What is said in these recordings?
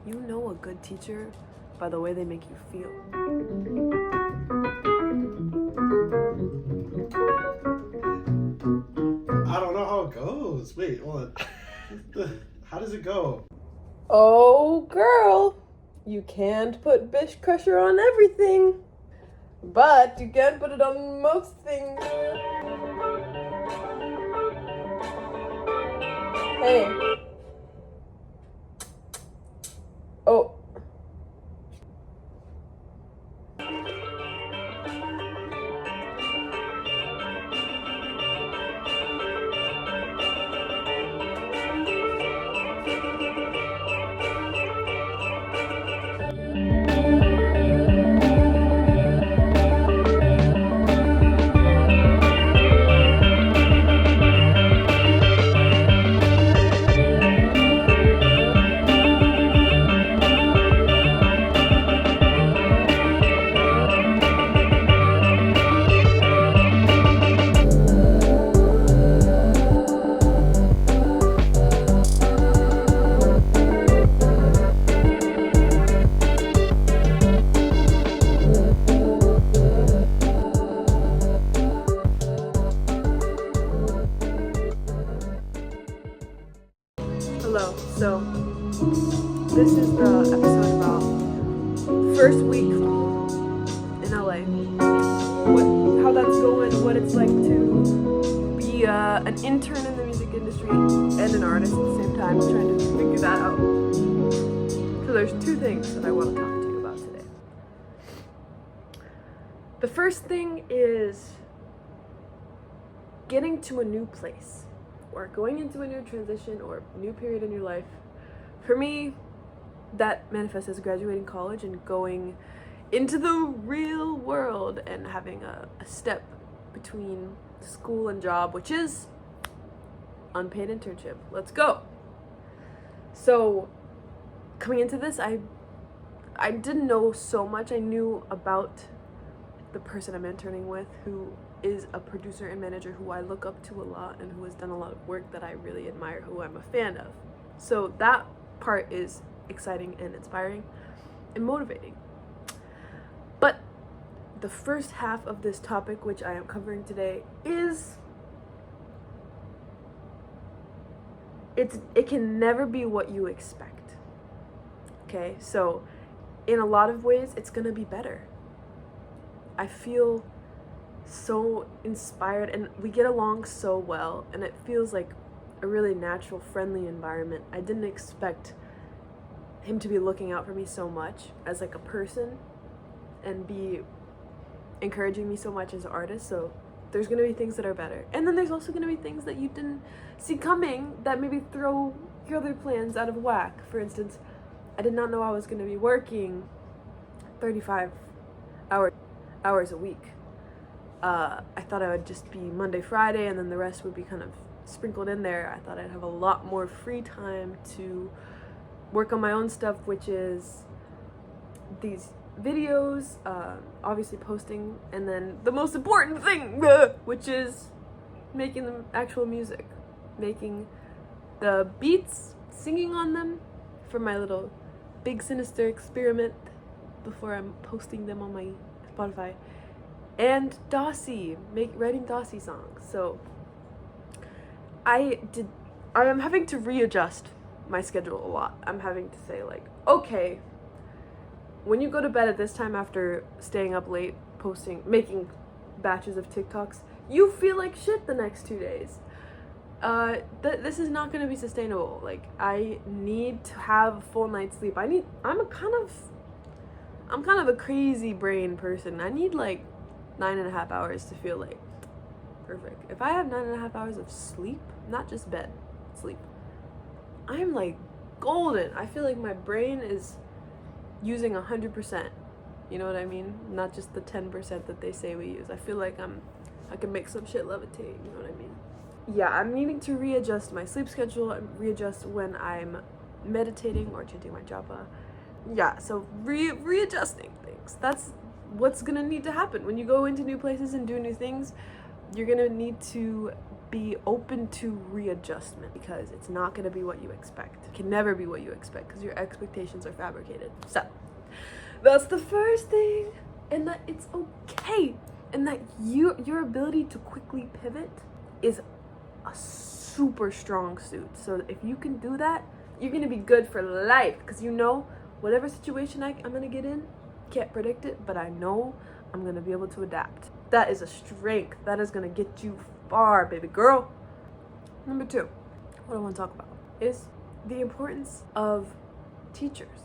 You know a good teacher by the way they make you feel. I don't know how it goes. Wait, hold on. How does it go? Oh, girl, you can't put Bish Crusher on everything, but you can put it on most things. Hey. Oh. Hello, so this is the episode about first week in LA, how that's going, what it's like to be an intern in the music industry and an artist at the same time, trying to figure that out. So there's two things that I want to talk to you about today. The first thing is getting to a new place, or going into a new transition or new period in your life. For me, that manifests as graduating college and going into the real world and having a step between school and job, which is unpaid internship. Let's go. So coming into this, I didn't know so much. I knew about the person I'm interning with, who is a producer and manager who I look up to a lot and who has done a lot of work that I really admire, who I'm a fan of. So that part is exciting and inspiring and motivating. But the first half of this topic, which I am covering today, is it can never be what you expect. Okay, so in a lot of ways, it's gonna be better. I feel so inspired and we get along so well, and it feels like a really natural, friendly environment. I didn't expect him to be looking out for me so much as like a person and be encouraging me so much as an artist. So there's gonna be things that are better, and then there's also gonna be things that you didn't see coming that maybe throw your other plans out of whack. For instance, I did not know I was gonna be working 35 hours a week. I thought I would just be Monday, Friday, and then the rest would be kind of sprinkled in there. I thought I'd have a lot more free time to work on my own stuff, which is these videos, obviously posting, and then the most important thing, which is making the actual music, making the beats, singing on them for my little big sinister experiment before I'm posting them on my Spotify. And writing Dossie songs. So I am having to readjust my schedule a lot. I'm having to say, like, okay, when you go to bed at this time after staying up late making batches of TikToks, you feel like shit the next 2 days. This is not going to be sustainable. Like, I need to have a full night's sleep. I'm kind of a crazy brain person. I need like 9.5 hours to feel like perfect. If I have 9.5 hours of sleep, not just bed, sleep, I'm like golden. I feel like my brain is using 100%. You know what I mean? Not just the 10% that they say we use. I feel like I can make some shit levitate. You know what I mean? Yeah, I'm needing to readjust my sleep schedule and readjust when I'm meditating or chanting my japa. Yeah, so readjusting things. That's what's gonna need to happen when you go into new places and do new things. You're gonna need to be open to readjustment, because it's not going to be what you expect. It can never be what you expect because your expectations are fabricated. So that's the first thing, and that it's okay, and that your ability to quickly pivot is a super strong suit. So if you can do that, you're going to be good for life, because you know whatever situation I'm going to get in, can't predict it, but I know I'm going to be able to adapt. That is a strength. That is going to get you far, baby girl. Number 2, what I want to talk about is the importance of teachers.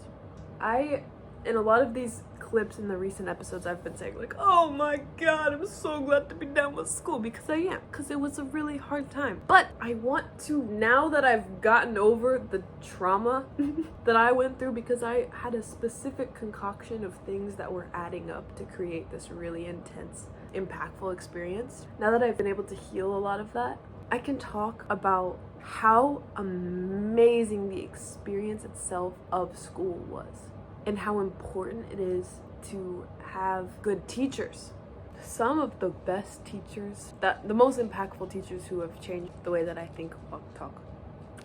In a lot of these clips in the recent episodes, I've been saying like, oh my god, I'm so glad to be done with school, because I am, because it was a really hard time. But I want to, now that I've gotten over the trauma that I went through, because I had a specific concoction of things that were adding up to create this really intense, impactful experience. Now that I've been able to heal a lot of that, I can talk about how amazing the experience itself of school was, and how important it is to have good teachers. Some of the best teachers, the most impactful teachers who have changed the way that I think, walk, talk,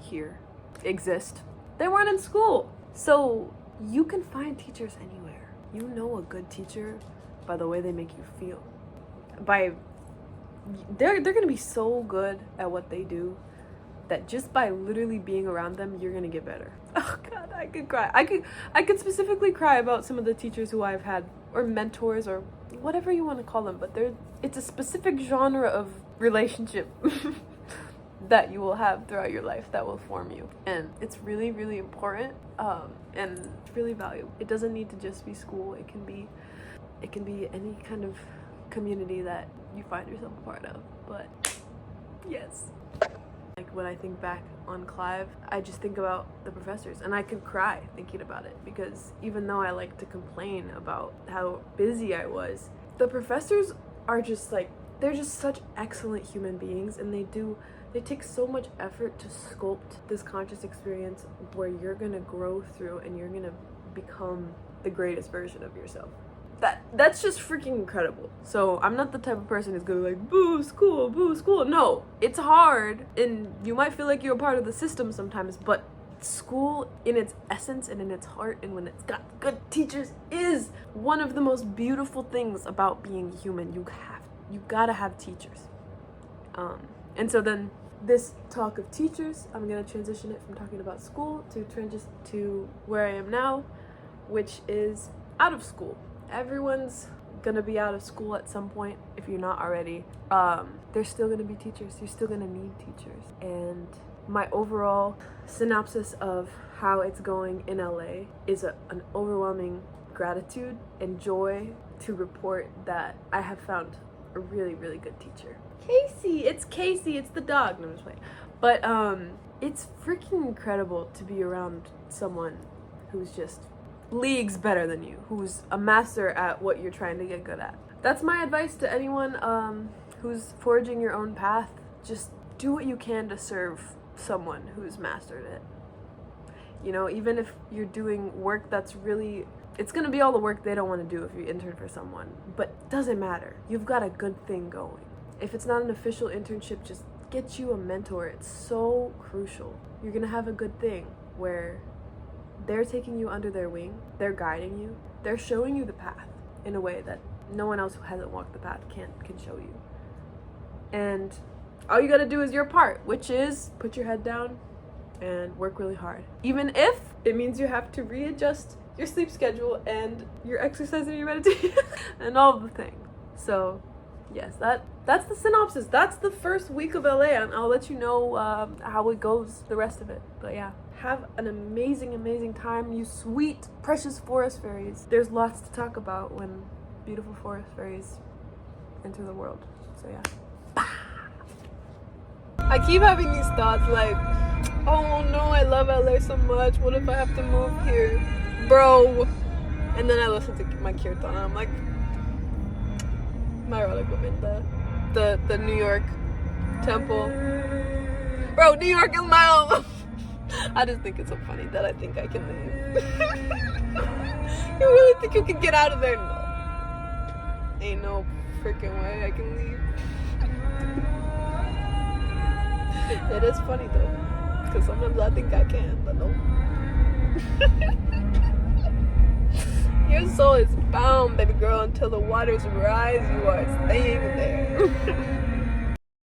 hear, exist, they weren't in school. So you can find teachers anywhere. You know a good teacher by the way they make you feel. They're gonna be so good at what they do that just by literally being around them, you're gonna get better. Oh god, I could cry. I could specifically cry about some of the teachers who I've had, or mentors, or whatever you want to call them, but it's a specific genre of relationship that you will have throughout your life that will form you, and it's really, really important, and it's really valuable. It doesn't need to just be school. It can be any kind of community that you find yourself a part of. But yes, like when I think back on Clive, I just think about the professors, and I could cry thinking about it, because even though I like to complain about how busy I was, the professors are just like, they're just such excellent human beings, and they take so much effort to sculpt this conscious experience where you're gonna grow through and you're gonna become the greatest version of yourself. That's just freaking incredible. So I'm not the type of person who's gonna be like, boo school, boo school. No, it's hard, and you might feel like you're a part of the system sometimes, but school in its essence and in its heart, and when it's got good teachers, is one of the most beautiful things about being human. You gotta have teachers. And so then this talk of teachers, I'm gonna transition it from talking about school to where I am now, which is out of school. Everyone's gonna be out of school at some point if you're not already. There's still gonna be teachers. You're still gonna need teachers. And my overall synopsis of how it's going in LA is an overwhelming gratitude and joy to report that I have found a really, really good teacher. Casey, it's the dog. No, I'm just playing. But it's freaking incredible to be around someone who's just leagues better than you, who's a master at what you're trying to get good at. That's my advice to anyone who's forging your own path. Just do what you can to serve someone who's mastered it. You know, even if you're doing work that's really, it's gonna be all the work they don't want to do if you intern for someone, but it doesn't matter. You've got a good thing going. If it's not an official internship, just get you a mentor. It's so crucial. You're gonna have a good thing where they're taking you under their wing, they're guiding you, they're showing you the path in a way that no one else who hasn't walked the path can show you. And all you gotta do is your part, which is put your head down and work really hard. Even if it means you have to readjust your sleep schedule and your exercise and your meditation and all of the things. So yes, that's the synopsis. That's the first week of LA, and I'll let you know how it goes the rest of it. But yeah, have an amazing, amazing time, you sweet, precious forest fairies. There's lots to talk about when beautiful forest fairies enter the world. So yeah. I keep having these thoughts like, oh no, I love LA so much. What if I have to move here? Bro. And then I listen to my kirtan and I'm like, Mayrola Govinda, the New York temple. Bro, New York is my home. I just think it's so funny that I think I can leave. You really think you can get out of there? No. Ain't no freaking way I can leave. It is funny though, because sometimes I think I can, but no. Your soul is bound, baby girl, until the waters rise. You are staying there.